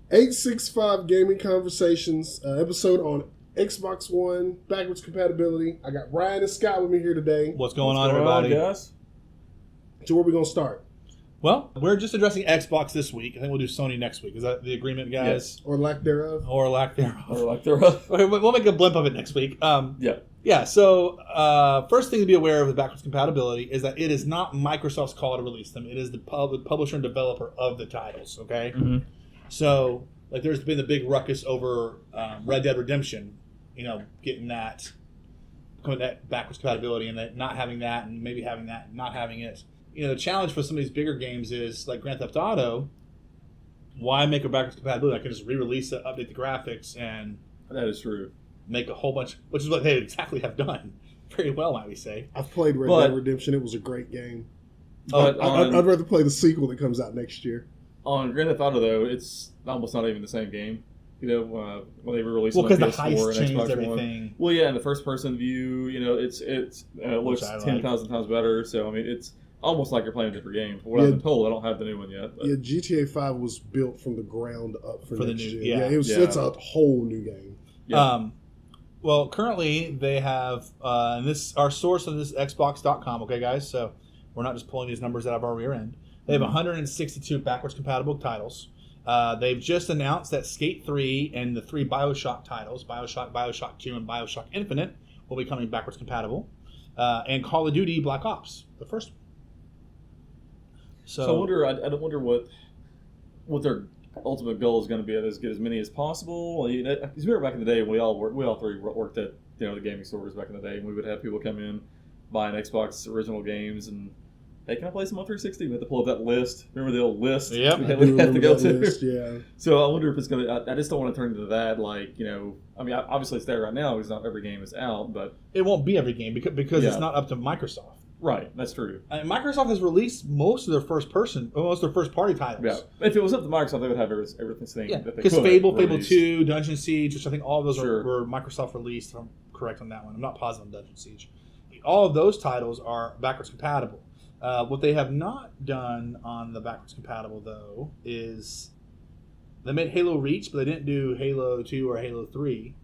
865 Gaming Conversations, episode on Xbox One, backwards compatibility. I got Ryan and Scott with me here today. What's going on, everybody? Guys? So where are we going to start? Well, we're just addressing Xbox this week. I think we'll do Sony next week. Is that the agreement, guys? Yes. Or lack thereof. Or lack thereof. Or lack thereof. We'll make a blimp of it next week. Yeah, so first thing to be aware of with backwards compatibility is that it is not Microsoft's call to release them. It is the publisher and developer of the titles, okay? Mm-hmm. So, like, there's been the big ruckus over Red Dead Redemption, getting that backwards compatibility and that not having that and maybe having that and not having it. The challenge for some of these bigger games is, like Grand Theft Auto, why make a backwards compatibility? I can just re-release it, update the graphics, and... That is true. Make a whole bunch, which is what they exactly have done very well, might we say. I've played Red Dead Redemption. It was a great game. But I'd rather play the sequel that comes out next year. On Grand Theft Auto, though, it's almost not even the same game. When they released it on because the PS4 heist and changed Xbox everything. One. Well, yeah, and the first-person view, it looks 10,000 times better. So, I mean, it's almost like you're playing a different game. From what I've been told, I don't have the new one yet. But. Yeah, GTA 5 was built from the ground up for next year. Yeah, it's a whole new game. Yeah. Well, currently they have, our source of this Xbox.com, okay, guys? So we're not just pulling these numbers out of our rear end. They have 162 backwards compatible titles. They've just announced that Skate 3 and the 3 BioShock titles, BioShock 2, and BioShock Infinite, will be coming backwards compatible. And Call of Duty Black Ops, the first one. So I wonder what their ultimate goal is going to be to get as many as possible. Because remember back in the day, we all three worked at the gaming stores back in the day, and we would have people come in buying Xbox original games and, hey, can I play some on 360? We had to pull up that list. Remember the old list? Yep. We had to go to. List, yeah. So I wonder if it's going to. I just don't want to turn into that. Obviously it's there right now because not every game is out, but it won't be every game because it's not up to Microsoft. Right, that's true. Microsoft has released most of their first party titles. Yeah, if it was up to Microsoft, they would have everything. Yeah, that they because could Fable release. 2, Dungeon Siege, which I think all of those Sure. were Microsoft released. If I'm correct on that one. I'm not positive on Dungeon Siege. All of those titles are backwards compatible. What they have not done on the backwards compatible, though, is they made Halo Reach, but they didn't do Halo 2 or Halo 3.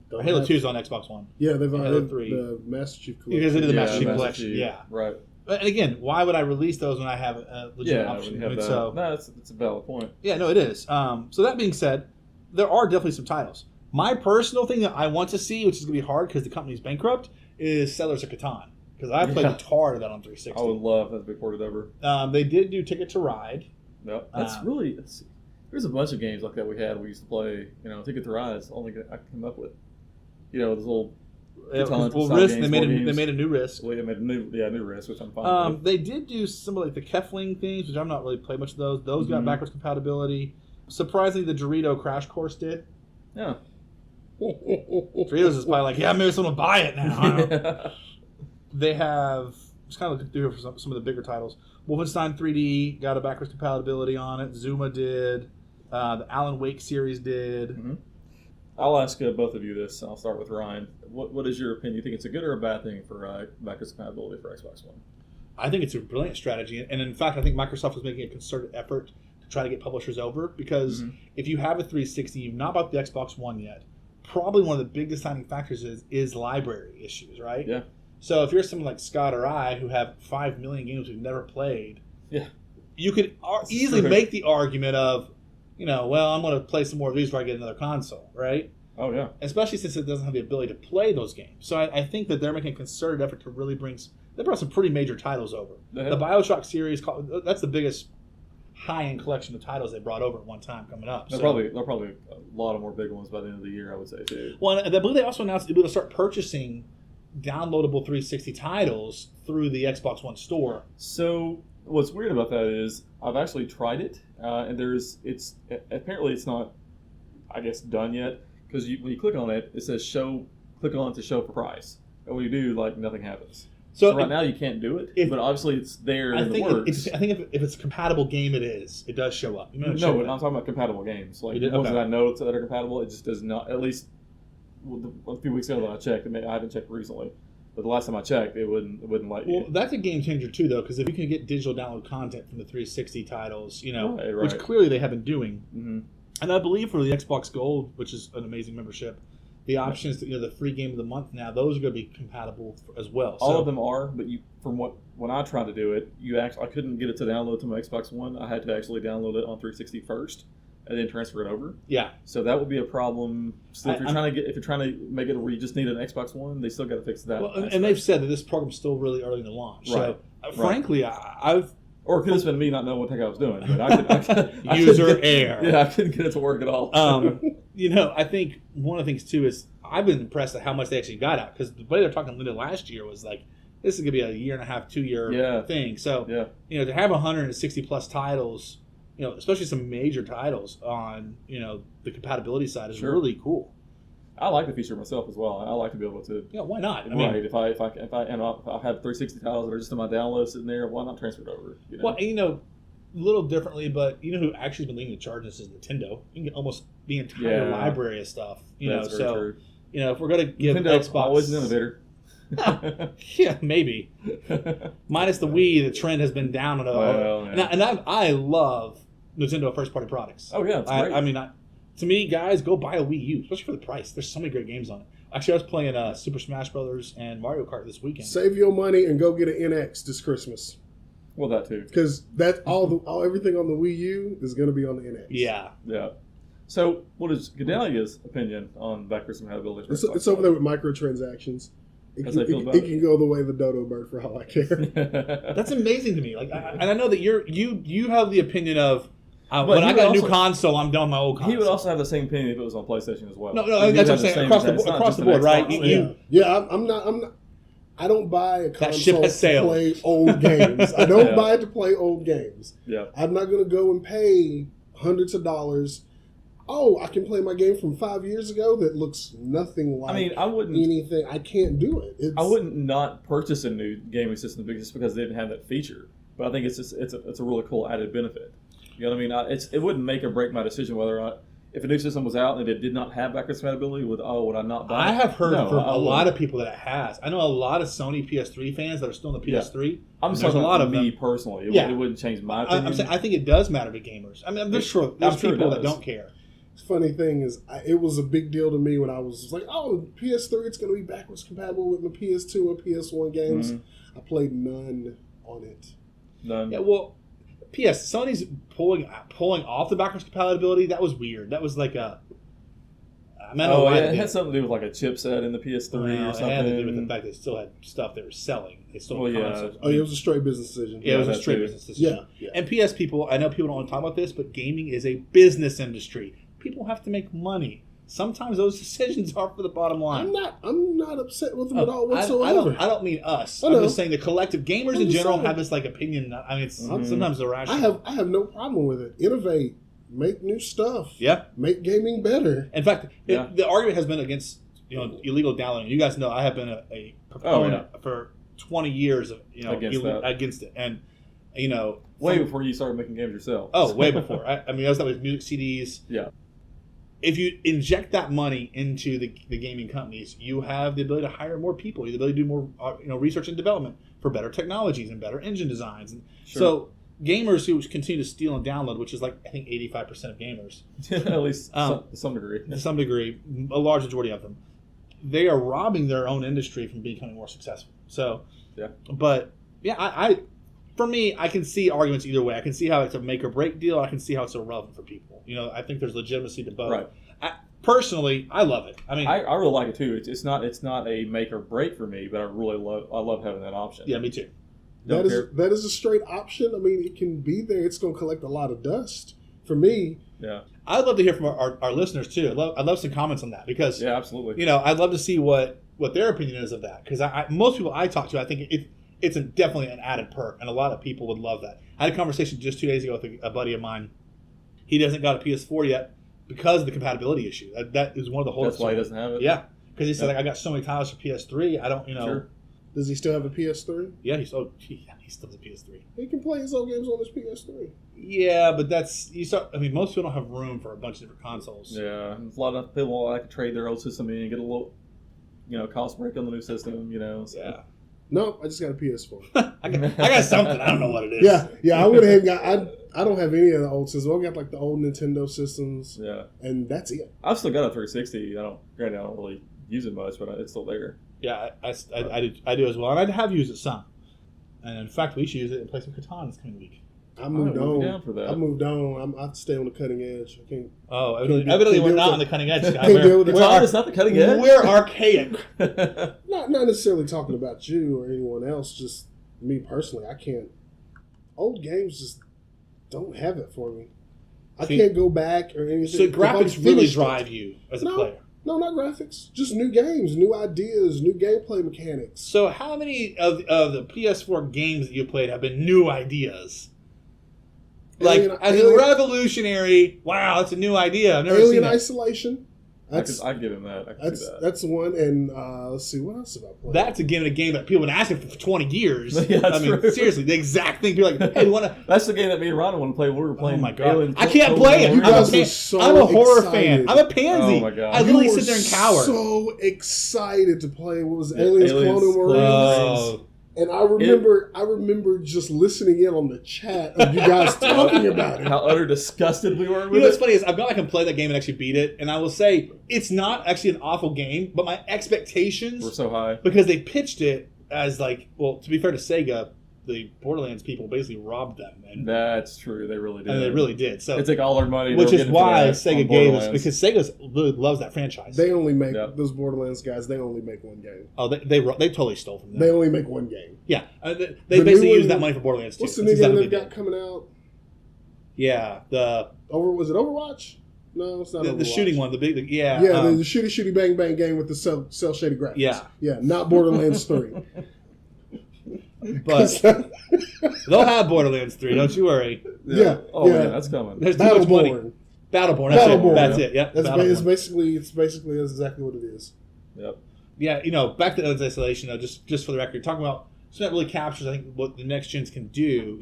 Halo 2 is on Xbox One. Yeah, they've Halo 3. The Master Chief Collection. Because they did the Master Chief Collection. Yeah. Right. And again, why would I release those when I have a legit option? When you have that. That's a valid point. Yeah, no, it is. So that being said, there are definitely some titles. My personal thing that I want to see, which is going to be hard because the company's bankrupt, is Settlers of Catan. Because I played a tar of that on 360. I would love that to be ported over. They did do Ticket to Ride. Yep. There's a bunch of games like that we used to play. Ticket to Ride is the only I came up with. This little. Risk. They made a new Risk. Well, they made a new Risk, which I'm fine with. They did do some of like the Kefling things, which I'm not really played much of those. Those got backwards compatibility. Surprisingly, the Dorito Crash Course did. Yeah. Doritos is probably like, maybe someone will buy it now. They have just kind of looking through here for some of the bigger titles. Wolfenstein 3D got a backwards compatibility on it. Zuma did. The Alan Wake series did. Mm-hmm. I'll ask both of you this. I'll start with Ryan. What is your opinion? You think it's a good or a bad thing for backwards compatibility for Xbox One? I think it's a brilliant strategy. And in fact, I think Microsoft is making a concerted effort to try to get publishers over. Because if you have a 360, you've not bought the Xbox One yet, probably one of the big deciding factors is library issues, right? Yeah. So if you're someone like Scott or I who have 5 million games we've never played, you could easily make the argument of, I'm going to play some more of these before I get another console, right? Oh, yeah. Especially since it doesn't have the ability to play those games. So I think that they're making a concerted effort to really they brought some pretty major titles over. The BioShock series, that's the biggest high-end collection of titles they brought over at one time coming up. There'll probably a lot of more big ones by the end of the year, I would say, too. Well, I believe they also announced they'll be able to start purchasing downloadable 360 titles through the Xbox One store. So what's weird about that is I've actually tried it, and apparently it's not, I guess, done yet, because when you click on it, it says click on it to show for price, and when you do, nothing happens. So right now you can't do it, but obviously it's there in the works. I think if it's a compatible game, it does show up. No, but I'm talking about compatible games. Like the ones that I know that are compatible, it just does not. At least a few weeks ago that I checked, I haven't checked recently, but the last time I checked, it wouldn't let you. Well, that's a game changer too, though, because if you can get digital download content from the 360 titles, right. which clearly they have been doing, And I believe for the Xbox Gold, which is an amazing membership, the options, the free game of the month now, those are going to be compatible as well. All of them are, but when I tried to do it, I couldn't get it to download to my Xbox One. I had to actually download it on 360 first, and then transfer it over. Yeah. So that would be a problem. So if you're trying to make it where you just need an Xbox One, they still got to fix that. Well, and they've said that this program's still really early in the launch. Right. So, frankly, I've or it could have been me not knowing what the heck I was doing. But I user error. Yeah, I couldn't get it to work at all. I think one of the things too is I've been impressed at how much they actually got out, because the way they're talking last year was like, this is gonna be a 1.5 2 year thing. So to have 160 plus titles, especially some major titles on the compatibility side is really cool. I like the feature myself as well. I like to be able to. Yeah, why not? If I have 360 titles that are just in my downloads sitting there, why not transfer it over? Well, a little differently, but who actually has been leading the charge this is Nintendo. You can get almost the entire library of stuff. That's very true. If we're gonna give Nintendo, Xbox, always an innovator. Yeah, maybe. Minus the Wii, the trend has been down on it. And I love Nintendo first party products. Oh yeah, it's great. To me, guys, go buy a Wii U, especially for the price. There's so many great games on it. Actually, I was playing Super Smash Brothers and Mario Kart this weekend. Save your money and go get an NX this Christmas. Well, that too. Because that's everything on the Wii U is going to be on the NX. Yeah. Yeah. So, what is Gedalia's opinion on backwards compatibility? It's over there with microtransactions. It can go the way of the dodo bird for all I care. That's amazing to me. And I know that you have the opinion of when I got a new console, I'm done with my old console. He would also have the same opinion if it was on PlayStation as well. No, that's what I'm saying. Across the board, right? I'm not. I don't buy a console to play old games. I don't buy it to play old games. Yeah. I'm not going to go and pay hundreds of dollars. Oh, I can play my game from 5 years ago that looks nothing like anything. I can't do it. I wouldn't not purchase a new gaming system just because they didn't have that feature. But I think it's a really cool added benefit. You know what I mean? It wouldn't make or break my decision whether or not, if a new system was out and it did not have backwards compatibility, would I not buy it? I have heard from a lot of people that it has. I know a lot of Sony PS3 fans that are still in the PS3. Yeah. I'm just talking about me personally. It wouldn't change my opinion. I'm saying I think it does matter to gamers. I mean, there's people that don't care. Funny thing is, it was a big deal to me when I was like, oh, PS3, it's going to be backwards compatible with my PS2 or PS1 games. Mm-hmm. I played none on it. None. Yeah, well, Sony's pulling off the backwards compatibility. That was weird. That was like a... it had something to do with like a chipset in the PS3 or something. It had to do with the fact they still had stuff they were selling. They still had consoles. It was a straight business decision. Yeah, it was a straight business decision. Yeah. And PS people, I know people don't want to talk about this, but gaming is a business industry. People have to make money. Sometimes those decisions are for the bottom line. I'm not upset with them at all whatsoever. I don't mean us. I'm just saying the collective gamers in general have this opinion. I mean, it's sometimes irrational. I have no problem with it. Innovate, make new stuff. Yeah, make gaming better. In fact, the argument has been against illegal downloading. You guys know I have been a proponent for 20 years of against it, and way before you started making games yourself. Oh, way before. I mean, I was with music CDs. Yeah. If you inject that money into the gaming companies, you have the ability to hire more people. You have the ability to do more research and development for better technologies and better engine designs. And so gamers who continue to steal and download, which is I think 85% of gamers. At least to some degree. To some degree, a large majority of them. They are robbing their own industry from becoming more successful. So, but for me, I can see arguments either way. I can see how it's a make or break deal. I can see how it's irrelevant for people. I think there's legitimacy to both. Right. Personally, I love it. I mean, I really like it too. It's not a make or break for me, but I love having that option. Yeah, me too. That is a straight option. I mean, it can be there. It's going to collect a lot of dust. For me, I'd love to hear from our listeners too. I'd love some comments on that because absolutely. I'd love to see what their opinion is of that because most people I talk to, I think it's definitely an added perk, and a lot of people would love that. I had a conversation just 2 days ago with a buddy of mine. He doesn't got a PS4 yet because of the compatibility issue. That is one of the holdups. That's why he doesn't have it? Yeah, because he said, I got so many titles for PS3, I don't, Sure. Does he still have a PS3? Yeah, he still has a PS3. He can play his old games on his PS3. Yeah, but most people don't have room for a bunch of different consoles. Yeah, a lot of people like to trade their old system in and get a little, cost break on the new system, So. Yeah. No, I just got a PS4. I got something. I don't know what it is. Yeah. I would have got. I don't have any of the old systems. I got like the old Nintendo systems. Yeah. And that's it. I've still got a 360. Granted, I don't really use it much, but it's still there. Yeah, I do as well, and I have used it some. And in fact, we should use it and play some Catan this coming week. I moved on. Down for that. I moved on. I have to stay on the cutting edge. I can't. Oh, evidently we're not on the cutting edge, guys. It's not the cutting edge. We're archaic. Not necessarily talking about you or anyone else. Just me personally. I can't. Old games just don't have it for me. I can't go back or anything. So graphics really drive you as a player. No, not graphics. Just new games, new ideas, new gameplay mechanics. So how many of the PS4 games that you played have been new ideas? Like, revolutionary, wow, that's a new idea. I've never seen that. Isolation. I give him that. I can see that. That's one. And let's see, what else have I played? That's a game that people have been asking for 20 years. Yeah, that's true. Seriously, the exact thing. You're like, hey, we want to... That's the game that me and Ron want to play when we were playing. Oh my God. Alien I can't play it. You guys were so I'm a horror excited. fan. I'm a pansy. Oh my God. I literally sit there and cower. So excited to play. What was it? Aliens Clone Marines? Oh. And I remember just listening in on the chat of you guys talking about it. How utter disgusted we were with You know what's it. funny is I've gone back and played that game and actually beat it, and I will say it's not actually an awful game, but my expectations We're so high. because they pitched it as like, well, to be fair to Sega, the Borderlands people basically robbed them, and That's true. They really did. they really did. So They took all their money. which is why Sega Sega gave us, because Sega really loves that franchise. They only make those Borderlands guys. They only make one game. Oh, they totally stole from them. They only make one game. Yeah, they basically used that money for Borderlands 2. What's the That's new game exactly they've what got coming out? Yeah, Was it Overwatch? No, it's not Overwatch. the shooting one, the shooty bang bang game with the cell shaded graphics. Yeah, not Borderlands 3. But they'll have Borderlands 3, don't you worry. Yeah, that's coming. There's too much money. Battleborn. That's it. Yep. It's basically exactly what it is. Yep. Yeah, back to Aliens Isolation though, just for the record, talking about so that really captures I think what the next gens can do.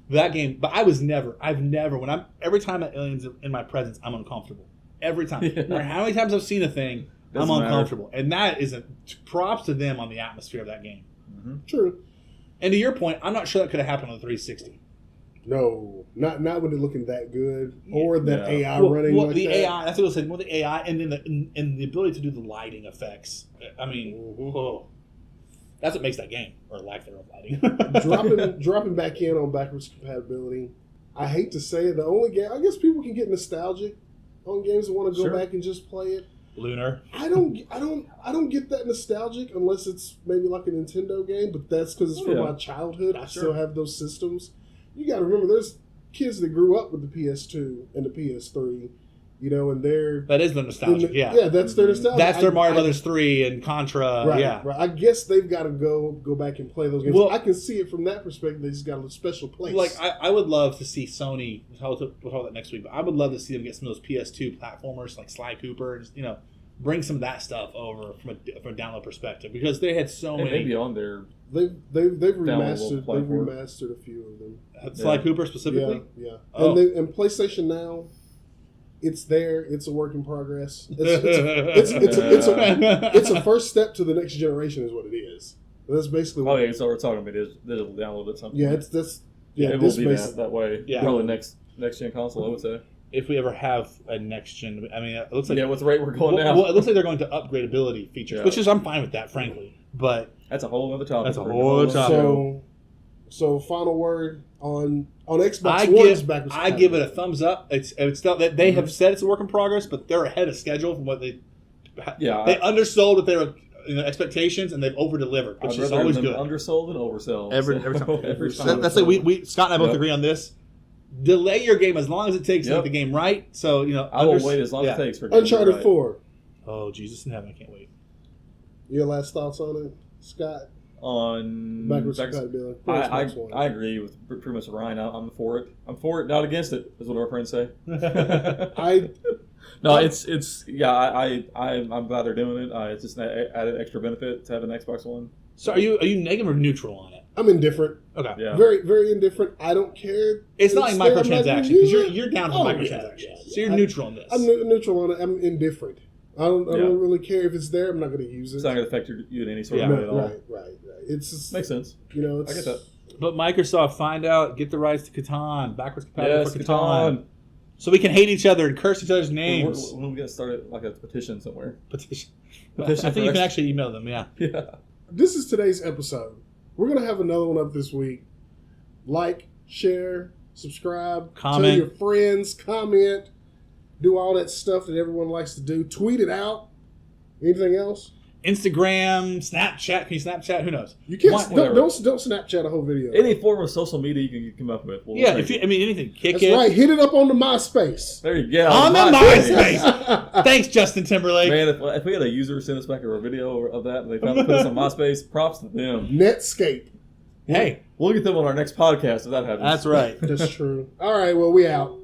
That game. But every time that Aliens in my presence, I'm uncomfortable. Every time. No matter how many times I've seen a thing, I'm uncomfortable, and that is props to them on the atmosphere of that game. Mm-hmm. True. And to your point, I'm not sure that could have happened on the 360. No, not with it looking that good, or that AI running. Well, like the that. AI. That's what I was saying. Well, the AI, and then the ability to do the lighting effects. I mean, that's what makes that game, or lack thereof lighting. dropping back in on backwards compatibility. I hate to say it, the only game I guess people can get nostalgic on games and want to go back and just play it. Lunar. I don't get that nostalgic unless it's maybe like a Nintendo game, but that's because it's from my childhood. I still have those systems. You got to remember, there's kids that grew up with the PS2 and the PS3, and that is the nostalgia. Yeah, that's their nostalgia. That's their Mario Brothers 3 and Contra. Right. I guess they've got to go back and play those games. Well, I can see it from that perspective. They just got a special place. Like I would love to see Sony. We'll talk about that next week. But I would love to see them get some of those PS2 platformers like Sly Cooper, and bring some of that stuff over from a download perspective, because they had so many. Maybe on their they've remastered. They've remastered a few of them. Sly Cooper specifically. Yeah. And PlayStation Now. It's there. It's a work in progress. It's a first step to the next generation, is what it is. That's basically. What so we're talking about digital download at some point. Yeah, it will be that way. Yeah, probably next gen console, I would say. If we ever have a next gen, I mean, it looks like with the rate we're going now. Well, it looks like they're going to upgradability features, which is I'm fine with that, frankly. But that's a whole other topic. That's a whole other topic. So final word on Xbox One. I give it a thumbs up. It's still that they have said it's a work in progress, but they're ahead of schedule from what they. They undersold with their expectations, and they've over delivered, which is always good. Undersold and oversell every time. That's like we Scott and I both agree on this. Delay your game as long as it takes to get the game right. So I will wait as long as it takes for Uncharted 4. Oh, Jesus in heaven, I can't wait. Your last thoughts on it, Scott? On backwards compatibility. I agree with pretty much Ryan. I'm for it. I'm for it, not against it, is what our friends say. I'm glad they're doing it. It's just an added extra benefit to have an Xbox One. So are you negative or neutral on it? I'm indifferent. Okay. Yeah. Very, very indifferent. I don't care. It's not like microtransactions, because you're down for microtransactions. Yeah. So you're neutral on this. I'm neutral on it. I'm indifferent. I don't really care if it's there. I'm not going to use it. It's not going to affect you in any sort of way at all. Right. It's just, makes sense. I get that. But Microsoft, find out, get the rights to Catan, backwards compatible Yes, for Catan. Catan. So we can hate each other and curse each other's names. When are we going to start like a petition somewhere? Petition. Petition I think you can actually email them, yeah. Yeah. This is today's episode. We're going to have another one up this week. Like, share, subscribe, comment. tell your friends, comment, do all that stuff that everyone likes to do. Tweet it out. Anything else? Instagram, Snapchat. Can you Snapchat? Who knows? You can't. Whatever. Don't Snapchat a whole video. Any form of social media you can come up with. We'll Yeah, take it. anything. Kick That's it. right. Hit it up on the MySpace. There you go. On the MySpace. Thanks, Justin Timberlake. Man, if we had a user send us back a video of that and they found put us on MySpace, props to them. Netscape. Hey. We'll get them on our next podcast if that happens. That's right. That's true. All right. Well, we out.